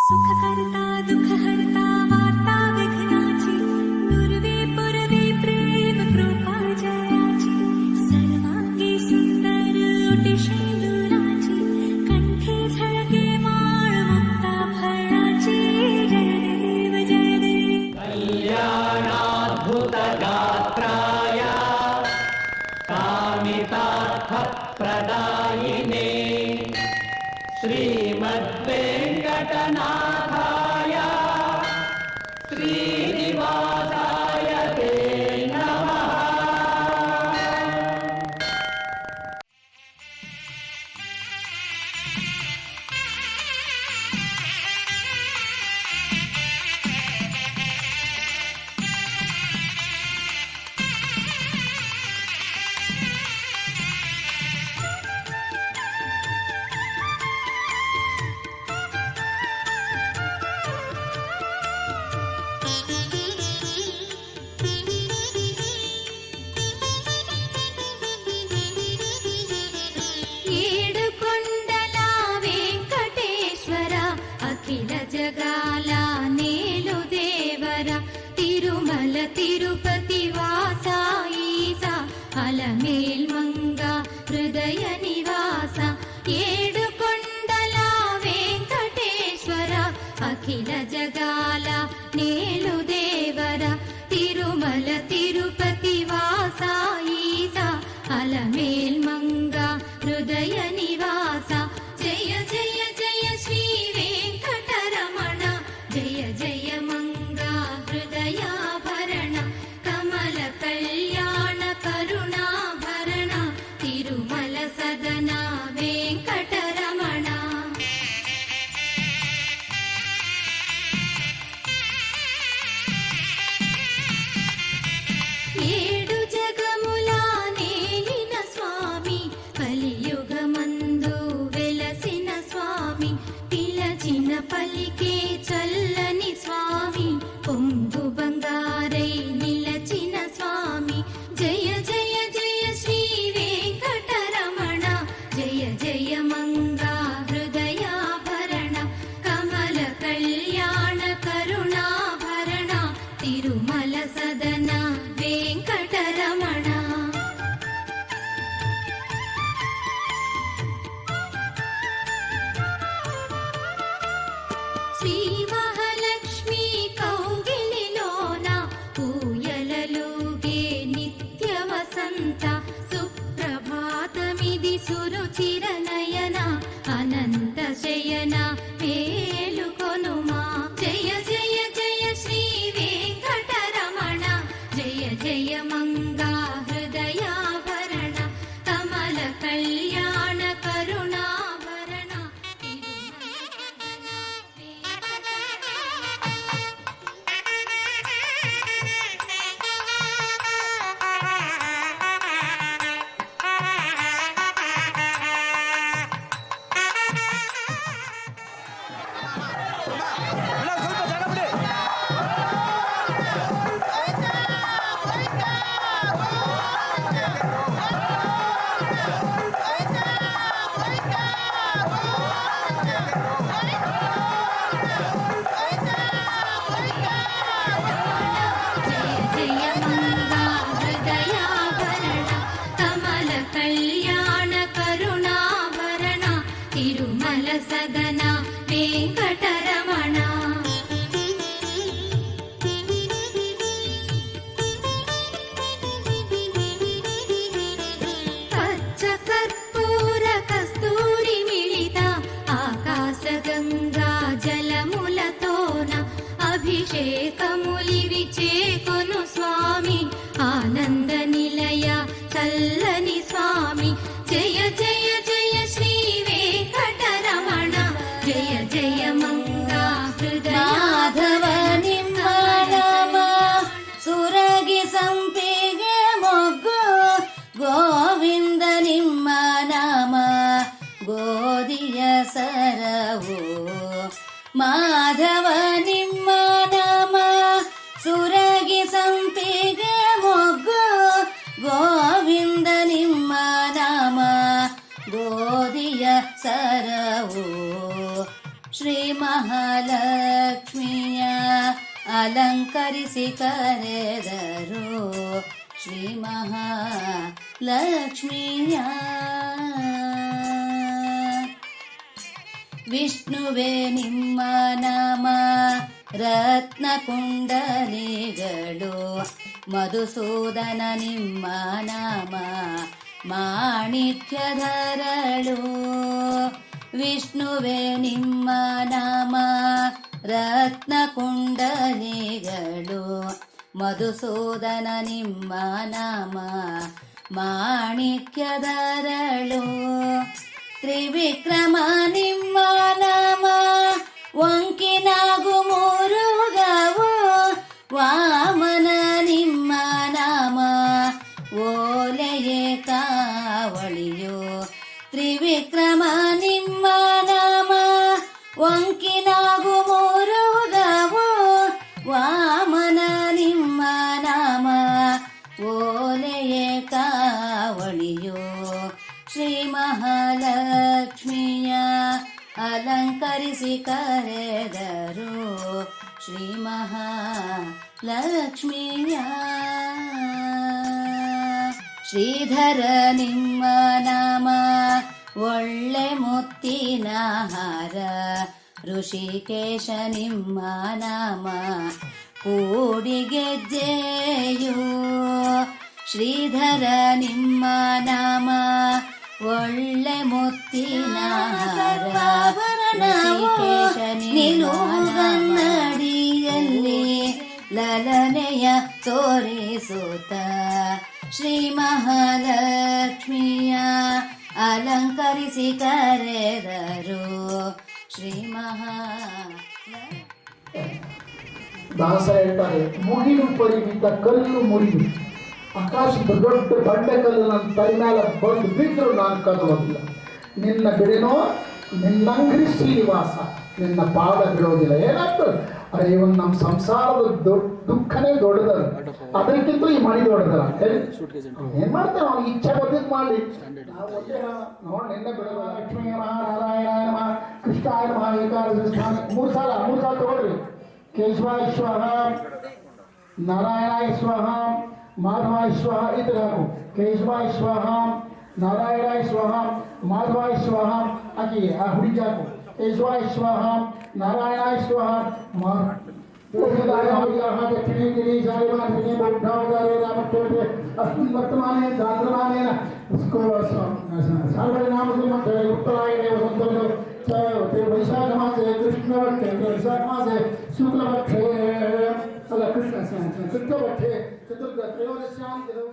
सुखकर्ता दुःखहर्ता वार्ता विघ्नाची दुर्वे पुरवे प्रेम कृपा जयाची सर्वांगी सुंदर ओटी शेंदुराची कंठी झळके माळ मुक्ता फळाची जय देव कल्याणाद्भुत गात्राय कामितार्थ प्रदायिने श्रीमद्वेङ्कटनाथाय श्रीनिवासाय ते नमः। ఏడుకొండల వెంకటేశ్వర అఖిల జగాల నేలు దేవర తిరుమల తిరుపతి వాస ఈస అలమేల్ మంగ హృదయ నివాస ఏడుకొండల వెంకటేశ్వర అఖిల జగాల నేలు దేవర తిరుమల తిరుపతి వాస ఈస అలమేల్ మంగ హృదయ నివాస జయ జయ జయ శ్రీ వెంకటరమణ జయ జయ మంగ హృదయాభరణ కమల కళ్యాణ కరుణాభరణ తిరుమల సదన వెంకటరమణ ఏడు జగముల నేలిన స్వామి కలియుగమందు వెలసిన స్వామి పిలచిన పలికే చల్లని స్వామి పొంగు బంగారై నిలచిన స్వామి జయ జయ జయ శ్రీ వెంకటరమణ జయ జయ మంగా హృదయాభరణ కమల కళ్యాణ కరుణాభరణ తిరుమల సదన వెంకటరమణ శ్రీ మహాలక్ష్మి కౌగిలిలోన ఊయలలుగే నిత్య వసంత సుప్రభాతమిది సురుచిర నయన అనంత శయన మేలుకొనుమా జయ జయ జయ శ్రీ వెంకటరమణ జయ జయ మంగా హృదయాభరణ కమల కళ్యాణ కరుణాభరణ జయ జయ మంగా హృదయాభరణ కమల కళ్యాణ కరుణాభరణ తిరుమల సదన వెంకటరమణ పచ్చ కర్పూర కస్తూరి మిళిత ఆకాశ గంగా జలములతోన అభిషేకములివి చేకొను స్వామి ఆనంద నిలయ చల్లని స్వామి జయ జయ జయ శ్రీ వెంకటరమణ జయ జయ మంగా ಮಾಧವ ನಿಮ್ಮ ನಾಮ ಸುರಗಿ ಸಂಪಿಗೆ ಮೊಗ್ಗು ಗೋವಿಂದ ನಿಮ್ಮ ನಾಮ ಗೋಧಿಯ ಸರವು ಮಾಧವ ನಿಮ್ಮ ನಾಮ ಸುರಗಿ ಸಂಪಿಗೆ ಮೊಗ್ಗು ಗೋವಿಂದ ನಿಮ್ಮ ನಾಮ ಗೋಧಿಯ ಸರವು ಶ್ರೀ ಮಹಾಲಕ್ಷ್ಮಿಯ ಅಲಂಕರಿಸಿ ಕರೆದರು ಶ್ರೀ ಮಹಾಲಕ್ಷ್ಮಿಯ. ವಿಷ್ಣುವೇ ನಿಮ್ಮ ನಾಮ ರತ್ನ ಕುಂಡಲಿಗಳು, ಮಧುಸೂದನ ನಿಮ್ಮ ನಾಮ ಮಾಣಿಕ್ಯಧರಳು. ವಿಷ್ಣುವೇ ನಿಮ್ಮ ನಾಮ ರತ್ನ ಕುಂಡಲಿಗಳು, ಮಧುಸೂದನ ನಿಮ್ಮ ನಾಮ ಮಾಣಿಕ್ಯಧರಳು. ತ್ರಿವಿಕ್ರಮ ನಿಮ್ಮ ನಾಮ ವಂಕಿನಾಗು ಮುರುಗವು, ವಾಮನ ನಿಮ್ಮ ನಾಮ ಓಲೆಯೇ ಕಾವಳಿಯು. ತ್ರಿವಿಕ್ರಮ ನಿಮ್ಮ ನಾಮ ವಂಕಿನಾಗು ಮುರುಗವು, ವಾಮನ ನಿಮ್ಮ ನಾಮ ಓಲೆಯೇ ಕಾವಳಿಯು. ಶ್ರೀ ಮಹಾಲಕ್ಷ್ಮಿಯ ಅಲಂಕರಿಸಿ ಕರೆದರು ಶ್ರೀ ಮಹಾಲಕ್ಷ್ಮಿಯ. ಶ್ರೀಧರ ನಿಮ್ಮ ನಾಮ ಒಳ್ಳೆ ಮುತ್ತಿನ ಹಾರ, ಋಷಿಕೇಶ ನಿಮ್ಮ ನಾಮ ಕೂಡಿಗೆಜ್ಜೆಯು. ಶ್ರೀಧರ ನಿಮ್ಮ ನಾಮ ಒಳ್ಳೆ ಮುತ್ತಿನ ಹಾರ, ಋಷಿಕೇಶ ನಿಲುಗನ್ನಡಿಯಲ್ಲಿ ಲಲನೆಯ ತೋರಿಸುತ್ತ ಶ್ರೀ ಮಹಾಲಕ್ಷ್ಮಿಯ ಅಲಂಕರಿಸಿ ಕರೆದರು ಶ್ರೀ ದಾಸ ಹೇಳ್ತಾರೆ, ಮುಗಿಲು ಪರಿಮಿತ ಕಲ್ಲು ಮುರಿದು ಆಕಾಶದ ದೊಡ್ಡ ಬಂಡೆ ಕಲ್ಲು ನನ್ನ ತಲೆ ಮೇಲೆ ಬಂದು ಬಿದ್ದರೂ ನಾನು ಕದಲೋದಿಲ್ಲ. ನಿನ್ನ ಬಿಡಿನೋ ನಿನ್ನಂಗ್ರಿ ಶ್ರೀನಿವಾಸ, ನಿನ್ನ ಪಾದ ಬಿಡೋದಿಲ್ಲ. ಏನಾಗ್ತದೆ? ಅರೆ ಇವನು ನಮ್ಮ ಸಂಸಾರದ ದುಃಖನೇ ದೊಡ್ಡದಲ್ಲ, ಅದಕ್ಕಿಂತ ಈ ಮಣಿ ದೊಡ್ಡದಲ್ಲ ಹೇಳಿ. ಏನ್ ಮಾಡ್ತಾನೆ ಅವ್ನು ಇಚ್ಛೆ ಬದ್ದಿದ್ ಮಾಡಲಿ. ನೋಡಿ ನಿನ್ನೆ ಬಿಡೋದ ಲಕ್ಷ್ಮೀ ನಾರಾಯಣ ನಮಃ ಕೃಷ್ಣಾಯ ನಮಃ ಏಕಾದಶಿ ಸ್ಥಾನ ಮೂರು ಸಾಲ ತಗೊಳ್ರಿ. ಕೇಶವಾಯ ಸ್ವಹ, ನಾರಾಯಣಾಯ ಸ್ವಹ, ಮಾಧವಾಯ ಸ್ವಹ ಇತರನು. ಕೇಶವಾಯ ಸ್ವಹ, ನಾರಾಯಣಾಯ ಸ್ವಹ, ಮಾಧವಾಯ ಸ್ವಹ ಆಕಿ ಆ ಹುಡುಗಿ ಹಾಕು. ಕೇಶವಾಯ ಸ್ವಹ, ನಾರಾಯಣಾಯ ಸ್ವಹ, दक्षिणे गिरी जायमाने बौद्धावतारे रामचरिते अस्मिन् वर्तमाने चान्द्रमानेन सार्वजनामस्य मध्ये उत्तरायणे वसन्तऋतौ ते वैशाखमासे कृष्णपक्षे वैशाखमासे शुक्लपक्षे कृष्णपक्षे त्रयोदश्यां तिथौ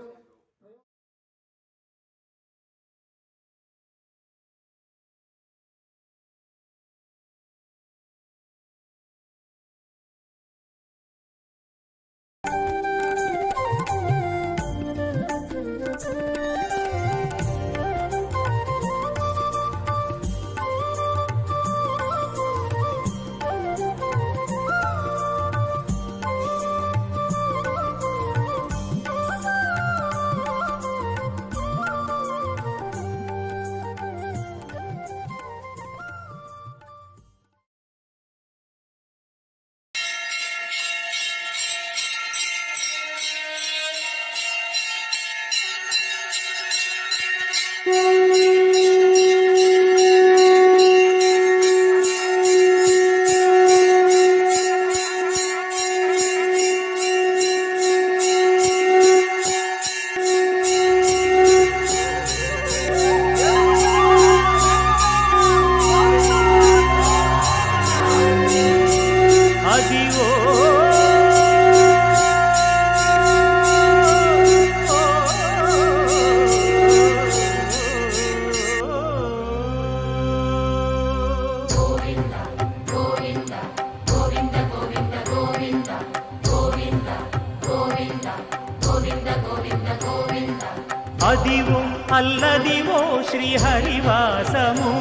అదివో అల్లదివో శ్రీహరివాసము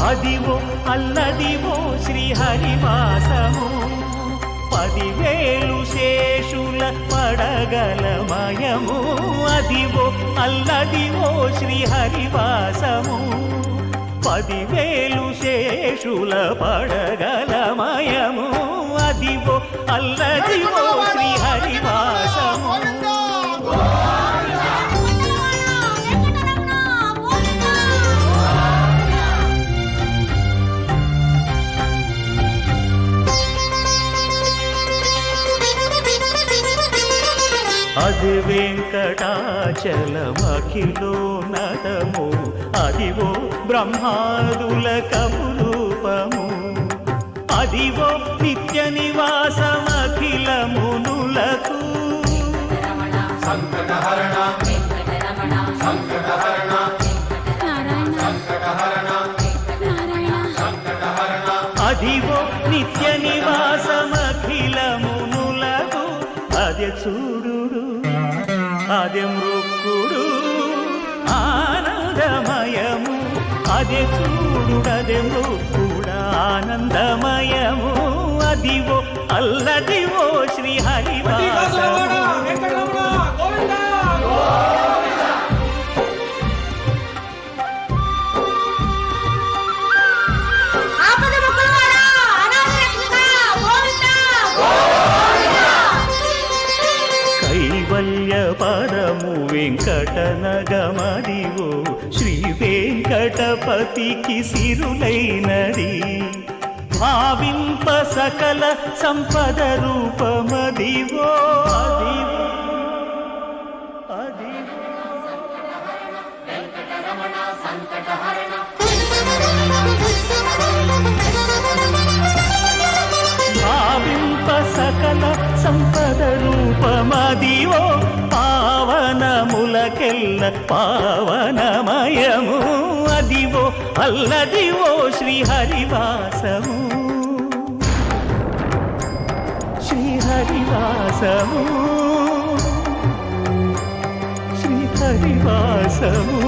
అదివో అల్లదివో శ్రీహరివాసము 10,000 శేషుల పడగలమయము అదివో అల్లదివో శ్రీహరివాసము పదివేలు శేషుల పడగలమయము అదివో అల్లదివో శ్రీహరివాసము అది వెంకటాచలమఖిలోన్నతము అదివో బ్రహ్మాదుల కపురూపము అదివో నిత్య నివాసమఖిల మునులకు అదివో నిత్య నివాసమఖిల మునులకు అదే చూడు అదే మృక్కుడు ఆనందమయము అదే చూడుడదే మృక్కుడ ఆనందమయము అదివో అల్లదివో శ్రీహరివాసము కైవల్య పరము వెంకటనగమదివో శ్రీ వెంకటపతికి సిరులైనది భావింప సకల సంపద రూపమదివో అదివో అదివో భావింప సకల సంపద రూపమదివో పావనములకెల్ల పావనమయము అదివో అల్లదివో శ్రీహరివాసము శ్రీహరివాసము శ్రీహరివాసము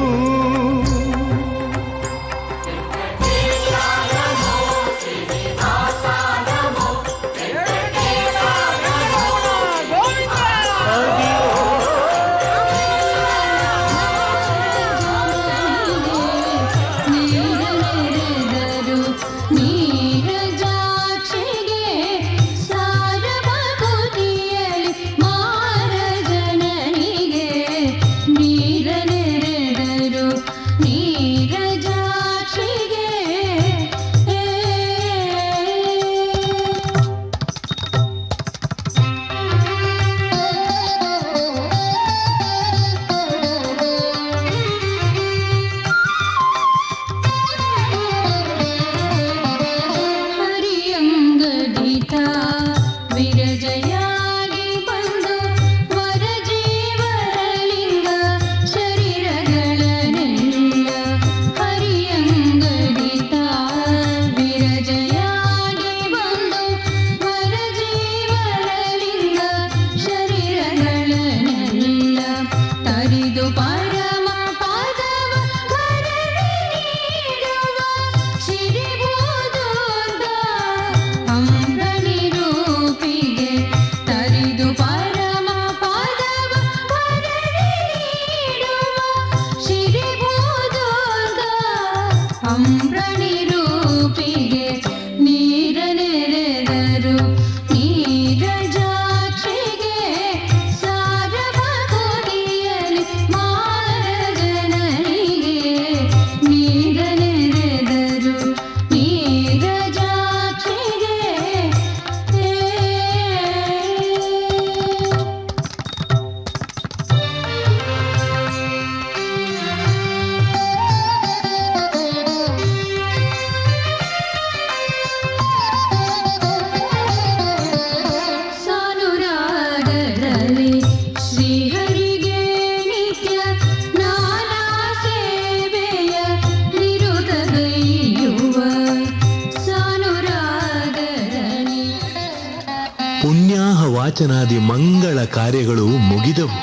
ವಾಚನಾದಿ ಮಂಗಳ ಕಾರ್ಯಗಳು ಮುಗಿದವು.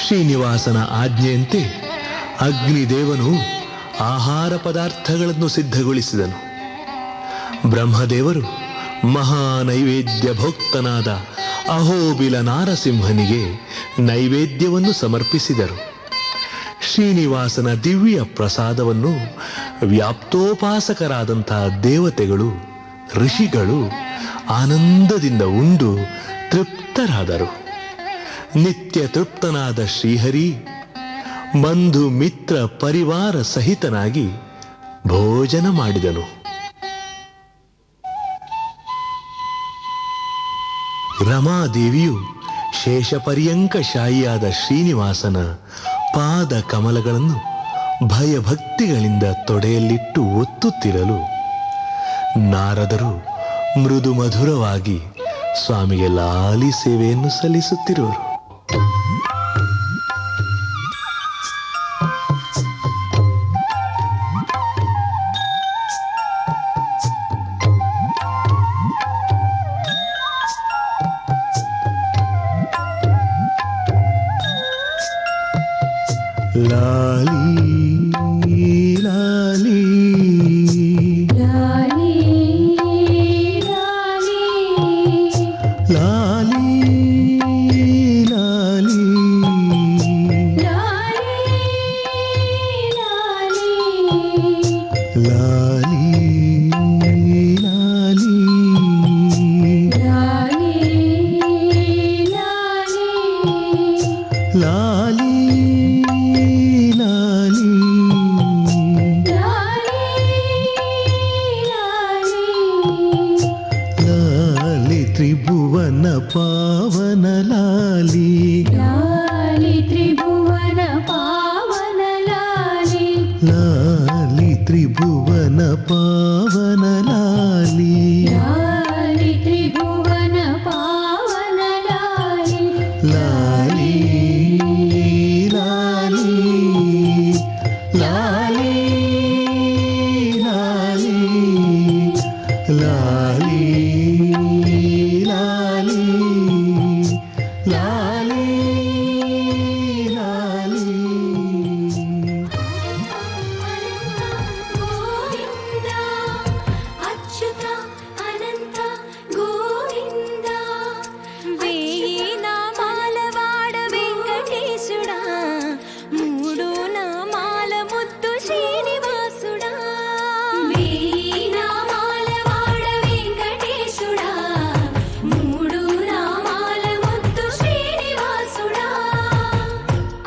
ಶ್ರೀನಿವಾಸನ ಆಜ್ಞೆಯಂತೆ ಅಗ್ನಿದೇವನು ಆಹಾರ ಪದಾರ್ಥಗಳನ್ನು ಸಿದ್ಧಗೊಳಿಸಿದನು. ಬ್ರಹ್ಮದೇವರು ಮಹಾನೈವೇದ್ಯ ಭೋಕ್ತನಾದ ಅಹೋಬಿಲ ನಾರಸಿಂಹನಿಗೆ ನೈವೇದ್ಯವನ್ನು ಸಮರ್ಪಿಸಿದರು. ಶ್ರೀನಿವಾಸನ ದಿವ್ಯ ಪ್ರಸಾದವನ್ನು ವ್ಯಾಪ್ತೋಪಾಸಕರಾದಂತಹ ದೇವತೆಗಳು, ಋಷಿಗಳು ಆನಂದದಿಂದ ಉಂಡು ತೃಪ್ತರಾದರು. ನಿತ್ಯ ತೃಪ್ತನಾದ ಶ್ರೀಹರಿ ಬಂಧು ಮಿತ್ರ ಪರಿವಾರ ಸಹಿತನಾಗಿ ಭೋಜನ ಮಾಡಿದನು. ರಮಾದೇವಿಯು ಶೇಷಪರ್ಯಂಕ ಶಾಯಿಯಾದ ಶ್ರೀನಿವಾಸನ ಪಾದ ಕಮಲಗಳನ್ನು ಭಯಭಕ್ತಿಗಳಿಂದ ತೊಡೆಯಲ್ಲಿಟ್ಟು ಒತ್ತುತ್ತಿರಲು ನಾರದರು ಮೃದು ಮಧುರವಾಗಿ ಸ್ವಾಮಿಗೆ ಲಾಲಿ ಸೇವೆಯನ್ನು ಸಲ್ಲಿಸುತ್ತಿರುವರು. ಲಾಲಿ ಲಾಲಿ ಲಾಲಿ ಲಾಲಿ ಲಾಲಿ ಲಾಲಿ ಲಾಲಿ ಲಾಲಿ ಲಾಲಿ ಲಾಲಿ ಲಾಲಿ ತ್ರಿಭುವನ ಪಾವನ ಲಾಲಿ ಲಾಲಿ ತ್ರಿಭುವನ ಪಾವನ ಲಾಲಿ ಲಾಲಿ ತ್ರಿಭುವನ ಪಾವನ ಲಾಲಿ ಲಾಲಿ ತ್ರಿಭುವನ ಪಾವನ ಲಾಲಿ ಲಾಲಿ ಲಾಲಿ ಲಾಲಿ ಲಾಲಿ ಲಾಲಿ ಗೋವಿಂದ ಅಚ್ಯುತ ಅನಂತ ಗೋವಿಂದ వేయి నామాలవాడ వెంకటేశుడా మూడు నామాల ముద్దు శ్రీనివాసుడా వేయి నామాలవాడ వెంకటేశుడా మూడు నామాల ముద్దు శ్రీనివాసుడా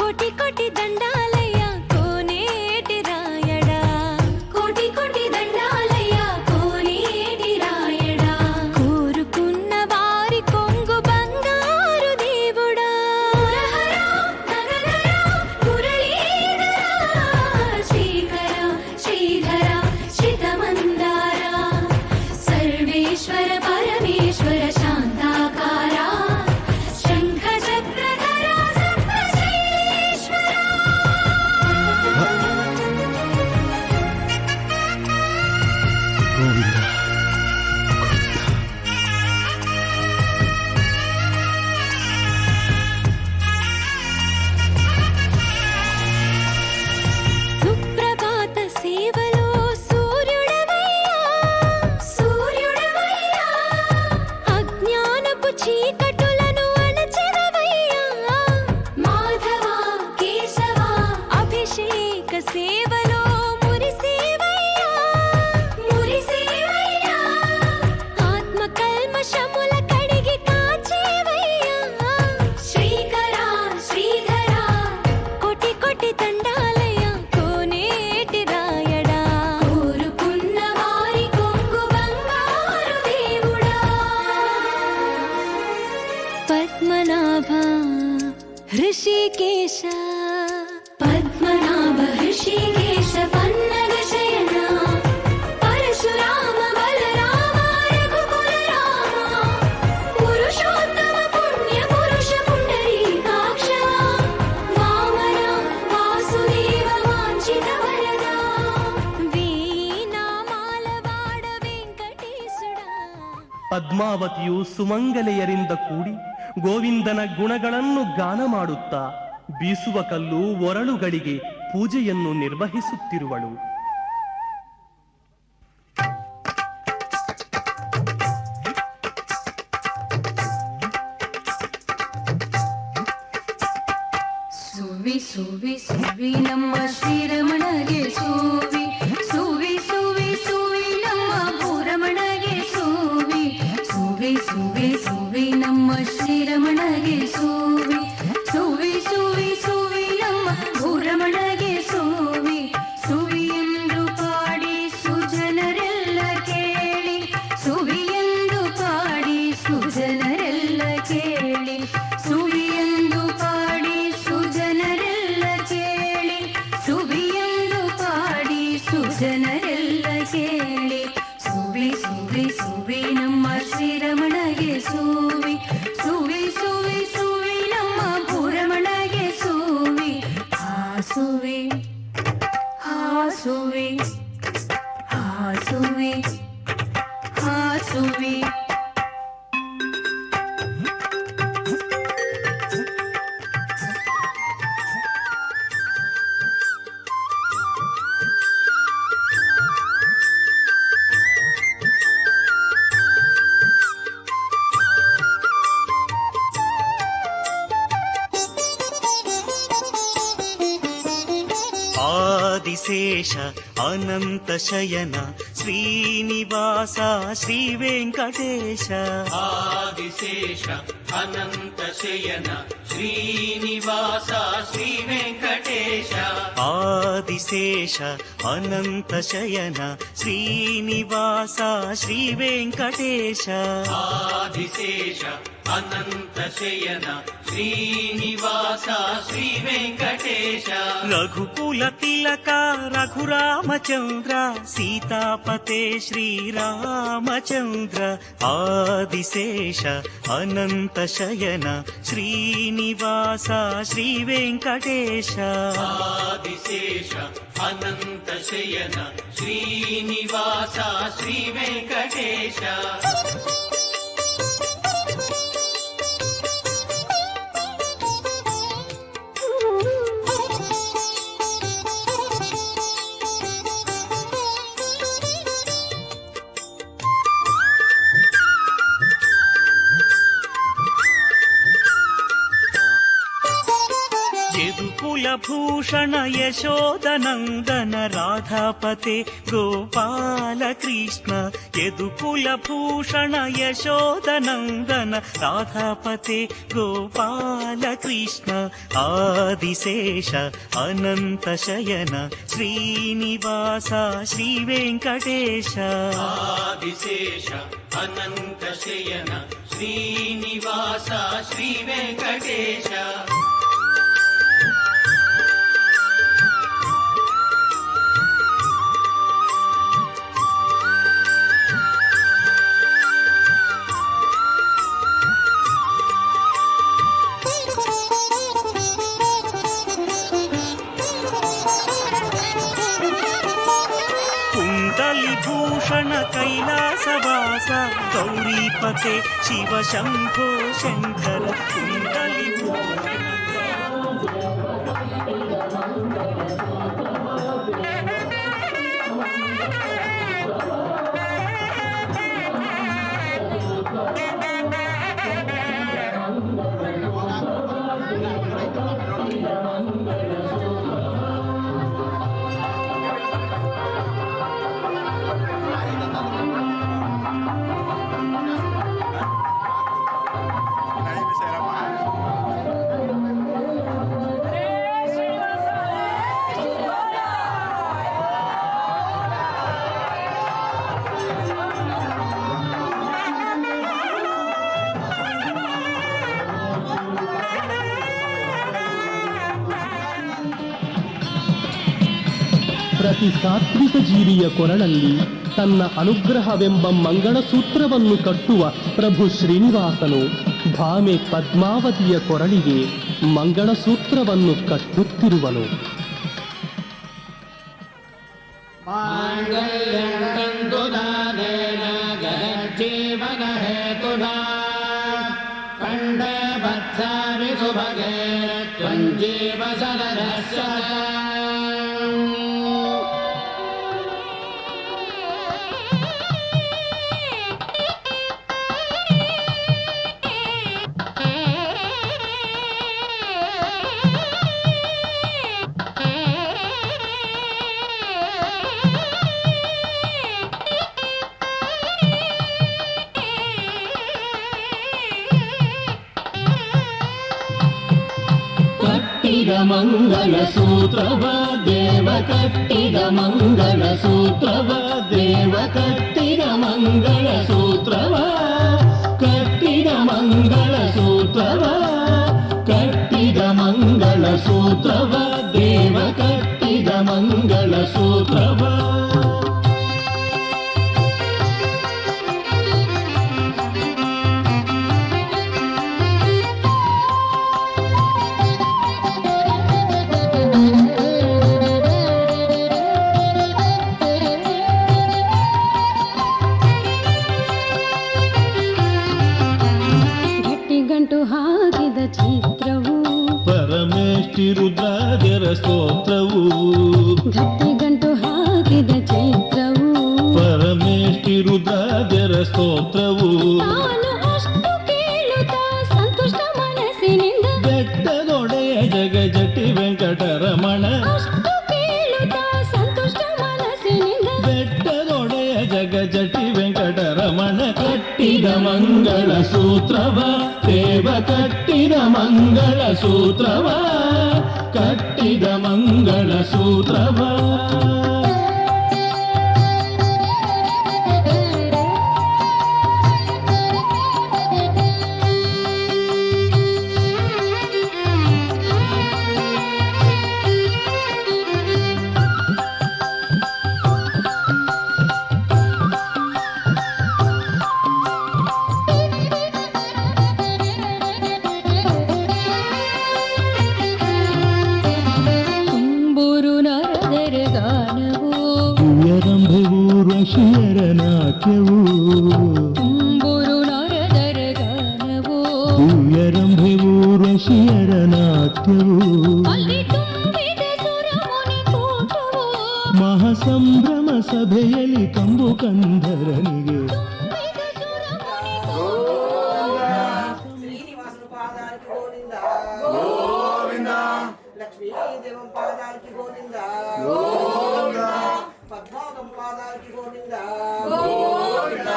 కోటి కోటి దండాలయ్య కోనేటి రాయడా కోటి కోటి దండాలయ్య కోనేటి రాయడా కోరుకున్న వారి కొంగు బంగారు దేవుడా శ్రీకర శ్రీధర శ్రితమందార సర్వేశ్వర పరమేశ్వర శాంతాకార శంఖ చక్రధర సప్తశైలేశ్వర ಗೋವಿಂದ సుప్రభాత సేవలో సూర్యుడవయ్యా సూర్యుడవయ్యా అజ్ఞానపు చీకటులను అణచెదవయ్యా మాధవ కేశవ అభిషేక సేవలో మురిసేవయ్యా మురిసేవయ్యా ఆత్మ కల్మషముల కడిగి కాచేవయ్యా శ్రీకర శ్రీధర కోటి కోటి దండాలయ కోనేటి రాయడా కోరుకున్న వారి కొంగు బంగారు దేవుడా పద్మనాభ హృషికేశ పద్మనాభ హృషికేశ పన్నగ శయన పరశురామ బలరామ రఘుకుల రామ పురుషోత్తమ పుణ్య పురుష పుండరీకాక్ష వామన వాసుదేవ వాంఛిత వరద వేయి నామాల వాడ వెంకటేశుడా ಪದ್ಮಾವತಿಯು ಸುಮಂಗಲೆಯರಿಂದ ಕೂಡಿ ಗೋವಿಂದನ ಗುಣಗಳನ್ನು ಗಾನ ಮಾಡುತ್ತಾ ಬೀಸುವ ಕಲ್ಲು ಒರಳುಗಳಿಗೆ ಪೂಜೆಯನ್ನು ನಿರ್ವಹಿಸುತ್ತಿರುವಳು. ಸುವಿಶೇಷ ಸುವಿ ಸುವಿ ನಮ್ಮ ಶ್ರೀರಮಣಗೆ ಸುವಿ ಸುವಿ ಸುವಿ ಸುವಿ ನಮ್ಮ ಭೂರಮಣಗೆ ಸುವಿ ಸುವಿ ಸುವಿ ಸುವಿ ನಮ್ಮ ಶ್ರೀರಮಣಗೆ ಸುವಿ ಸುವಿ ಸುವಿ ಸುವಿ ನಮ್ಮ ಭೂರಮಣಗೆ ಸುವಿ ಸುವಿ ಎಂದು ಪಾಡಿ ಸುಜನರೆಲ್ಲ ಕೇಳಿ ಸುವಿ ಎಂದು ಪಾಡಿ ಸುಜನರೆಲ್ಲ ಕೇಳಿ ಸುವಿ ಎಂದು ಪಾಡಿ ಸುಜನರೆಲ್ಲ ಕೇಳಿ ಸುವಿ ಎಂದು ಪಾಡಿ ಸುಜನರೆಲ್ಲ ಕೇಳಿ ಸುವಿ ಸುವಿ ಸುವಿ ನಮ್ಮ ಶ್ರೀರಮಣಗೆ ಸುವಿ ಸುವಿ ಸುವಿ ಸುವಿ ನಮ್ಮ ಭೂರಮಣಗೆ ಸುವಿ ಹಾಸುವಿ ಹಾಸುವಿ ಹಾಸುವಿ ಹಾಸುವಿ ಆದಿಶೇಷ ಅನಂತ ಶಯನ ಶ್ರೀನಿವಾಸ ಶ್ರೀ ವೆಂಕಟೇಶ ಆದಿಶೇಷ ಅನಂತ ಶಯನ ಶ್ರೀನಿವಾಸ ಶ್ರೀ ವೆಂಕಟೇಶ ಆದಿಶೇಷ ಅನಂತ ಶಯನ ಶ್ರೀನಿವಾಸ ಶ್ರೀ ವೆಂಕಟೇಶ ಆದಿಶೇಷ ಅನಂತ ಶಯನ ಶ್ರೀನಿವಾಸ ಶ್ರೀ ವೆಂಕಟೇಶ ರಘುಕುಲ ತಿಲಕ ರಘುರಾಮಚಂದ್ರ ಸೀತಾಪತೆ ಶ್ರೀರಾಮಚಂದ್ರ ಆದಿಶೇಷ ಅನಂತ ಶಯನ ಶ್ರೀನಿವಾಸ ಶ್ರೀ ವೆಂಕಟೇಶ ಆದಿಶೇಷ ಅನಂತ ಶಯನ ಶ್ರೀನಿವಾಸ ಶ್ರೀ ವೆಂಕಟೇಶ ಯದುಕುಲಭೂಷಣ ಯಶೋದನಂದನ ರಾಧಾಪತೆ ಗೋಪಾಲ ಕೃಷ್ಣ ಯದುಕುಲಭೂಷಣ ಯಶೋದನಂದನ ರಾಧಾಪತೆ ಗೋಪಾಲ ಕೃಷ್ಣ ಆದಿಶೇಷ ಅನಂತ ಶಯನ ಶ್ರೀನಿವಾಸ ಶ್ರೀ ವೆಂಕಟೇಶ ಆದಿಶೇಷ ಅನಂತ ಶಯನ ಶ್ರೀನಿವಾಸ ಶ್ರೀ ವೆಂಕಟೇಶ ಕುಂಡಲಿಭೂಷಣ ಕೈಲಾಸವಾಸ ಗೌರೀಪತೆ ಶಿವ ಶಂಭೋ ಶಂಕರ ಕುಂಡಲಿಭೂಷಣ ಪ್ರತಿ ಸಾತ್ವಿಕ ಜೀವಿಯ ಕೊರಳಲ್ಲಿ ತನ್ನ ಅನುಗ್ರಹವೆಂಬ ಮಂಗಳಸೂತ್ರವನ್ನು ಕಟ್ಟುವ ಪ್ರಭು ಶ್ರೀನಿವಾಸನು ಭಾಮೆ ಪದ್ಮಾವತಿಯ ಕೊರಳಿಗೆ ಮಂಗಳಸೂತ್ರವನ್ನು ಕಟ್ಟುತ್ತಿರುವನು. ಮಂಗಳ ಸೂತ್ರವ ದೇವ ಕಟ್ಟಿದ ಮಂಗಳ ಸೂತ್ರವ ದೇವ ಕಟ್ಟಿದ ಮಂಗಳ ಸೂತ್ರವ ಕಟ್ಟಿದ ಮಂಗಳ ಸೂತ್ರವ ಕಟ್ಟಿದ ಮಂಗಳ ಸೂತ್ರವ ದೇವ ಕಟ್ಟಿದ ಮಂಗಳ ಸೂತ್ರವ ಗಂಟು ಹಾಕಿದ ಚಿತ್ರವು ಪರಮೇಷ್ಠಿ ರುದ್ರಾಜರ ಸ್ತೋತ್ರವು ಗಂಟು ಹಾಕಿದ ಚಿತ್ರವು ಪರಮೇಷ್ಠಿ ರುದ್ರಾಜರ ಸ್ತೋತ್ರವು ನಾನು ಅಷ್ಟು ಕೇಳುತ್ತಾ ಸಂತುಷ್ಟ ಮನಸ್ಸಿನಿಂದ ಬೆಟ್ಟದೊಡೆಯ ಜಗಜಟಿ ವೆಂಕಟರಮಣ ಅಷ್ಟು ಕೇಳುತ್ತಾ ಸಂತುಷ್ಟ ಮನಸ್ಸಿನಿಂದ ಬೆಟ್ಟದೊಡೆಯ ಜಗಜಟಿ ವೆಂಕಟರಮಣ ಕಟ್ಟಿದ ಮಂಗಳ ಸೂತ್ರವ ದೇವ ಕಟ್ಟಿದ ಮಂಗಳ ಸೂತ್ರವ ಕಟ್ಟಿದ ಮಂಗಳ ಸೂತ್ರವ ತುಂಬೂರು ನರದರ ಗಾನವು ಊರ್ವಶಿಯರ ನಾಟ್ಯವು ತುಂಬೂರು ನರದರ ಗಾನವು ದಿವ್ಯರಂಭೆ ಊರ್ವಶಿಯರ ನಾಟ್ಯವು ಅಲ್ಲಿ ತುಂಬಿದ ಸುರಮುನಿ ಕೂಟವು ಮಹಾಸಂಭ್ರಮ ಸಭೆಯಲ್ಲಿ ಕಂಬು ಕಂಧರನಿಗೆ ತುಂಬಿದ ಸುರಮುನಿ శ్రీనివాసుని పాదానికి గోవింద గోవింద లక్ష్మీదేవం పాదానికి గోవింద గోవింద పద్మావతం పాదానికి గోవింద గోవింద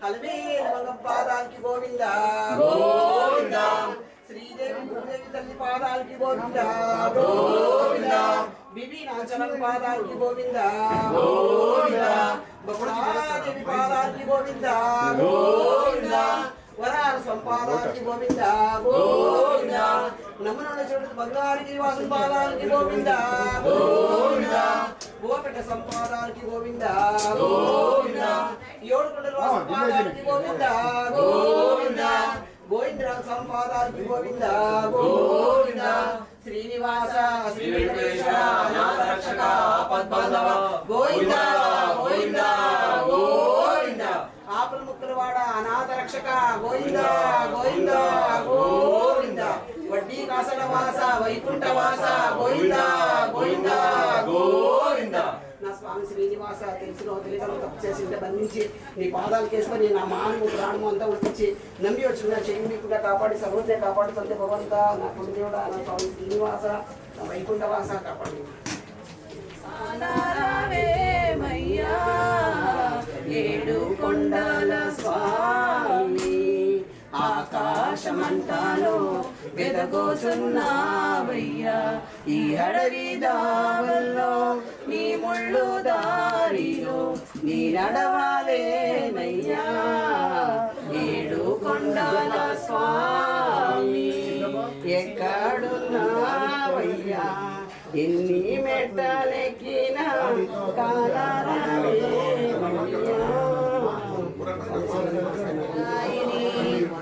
అలవేలుమంగం పాదానికి గోవింద గోవింద శ్రీదేవి భూదేవి తల్లి పాదానికి గోవింద గోవింద బిబినాచలం పాదానికి గోవింద గోవింద బహుళాదేవి పాదానికి గోవింద గోవింద వరాల సంపాదానికి గోవింద గోవింద నమ్మనున్న చోటు బంగారు గిరివాసం పాదానికి గోవింద గోవింద గోపెట సంపాదానికి గోవింద గోవింద ఏడుకొండల వాసం పాదానికి గోవింద గోవింద గోవిందరాజ సంపాదానికి గోవింద గోవింద శ్రీనివాస శ్రీ వెంకటేశ అనాథ రక్షక ఆపద్బాంధవ గోవింద గోవింద గోవింద ఆపల ముక్కులవాడ అనాథ రక్షక గోవింద గోవింద గోవింద వడ్డీ కాసల వాస వైకుంఠ వాస గోవింద గోవింద గోవింద నా స్వామి శ్రీనివాస తెలిసిన తెలియని తప్పు చేసింటే బంధించి నీ పాదాలు కేసుకొని నా మానము ప్రాణము అంతా ఉడిపించి నమ్మి వచ్చిన చెయ్యి నీకుగా కాపాడి సర్వతే కాపాడుతుంది భగవంత నా పుణ్యుడా నా స్వామి శ్రీనివాస నా వైకుంఠ వాస కాపాడి ఏడు కొండల స్వామి ఆకాశమంతాలో వెదగోచున్నావయ్యా ఈ అడవి దావల్లో నీ ముళ్ళు దారిలో నీ నడవాలేనయ్యా ఏడు కొండల స్వామి ఎక్కడున్నావయ్యా ఎన్ని మెట్టలెక్కినా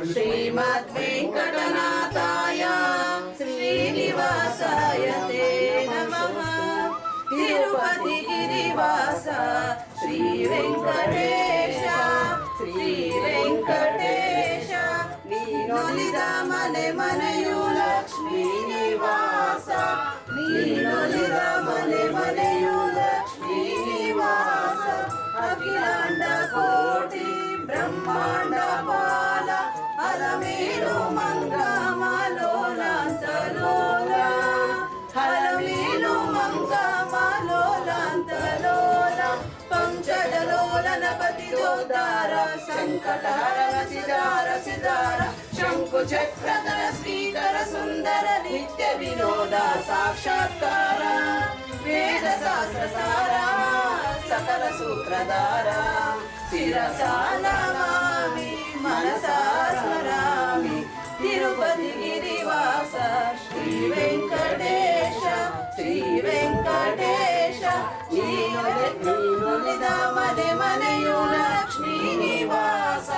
శ్రీమద్ వెంకటనాథాయ శ్రీనివాసాయ తే నమః తిరుపతి గిరివాస శ్రీ వెంకటేశ శ్రీ వెంకటేశ నీనొలిద మನೆ ಮನೆಯು ಲಕ್ಷ್ಮೀ ನಿವಾಸ ನೀನೊಲಿದ ಮನೆ ಮನೆಯು ಲಕ್ಷ್ಮೀ ನಿವಾಸ ಅಖಿಲಾಂಡ ಕೋಟಿ ಬ್ರಹ್ಮಾಂಡ ಪಾಲ ಅಲಮೇಲು ಮಂಗಮಲೋಲಾಂತಲೋಲ ಹಲಮೇಲು ಮಂಗಮಲೋಲಾಂತಲೋಲ ಪಂಚಡಲೋಲನ ಪತಿದೋದಾರ ಸಂಕಟಹರ ಸಿದಾರ ಸಿದಾರ ಶಂಕು ಚಕ್ರಧರ ಶ್ರೀಧರ ಸುಂದರ ನಿತ್ಯ ವಿನೋದ ಸಾಕ್ಷಾತ್ಕಾರ ವೇದ ಶಾಸ್ತ್ರ ಸಾರ ಸಕಲ ಸೂತ್ರಧಾರ ಶಿರಸಾ ನಮಾಮಿ ಮನಸಾ ಸ್ಮರಾಮಿ ತಿರುಪತಿ ಗಿರಿವಾಸ ಶ್ರೀ ವೆಂಕಟೇಶ ಶ್ರೀ ವೆಂಕಟೇಶ ನೀನೊಲಿದ ಮನೆ ಮನೆಯು ಲಕ್ಷ್ಮೀ ನಿವಾಸ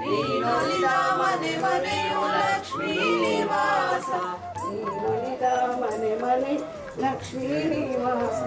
ನೀನೊಲಿದ ಮನೆ ಮನೆಯು ಲಕ್ಷ್ಮೀ ನಿವಾಸ ನೀನೊಲಿದ ಮನೆ ಮನೆ ಲಕ್ಷ್ಮೀ ನಿವಾಸ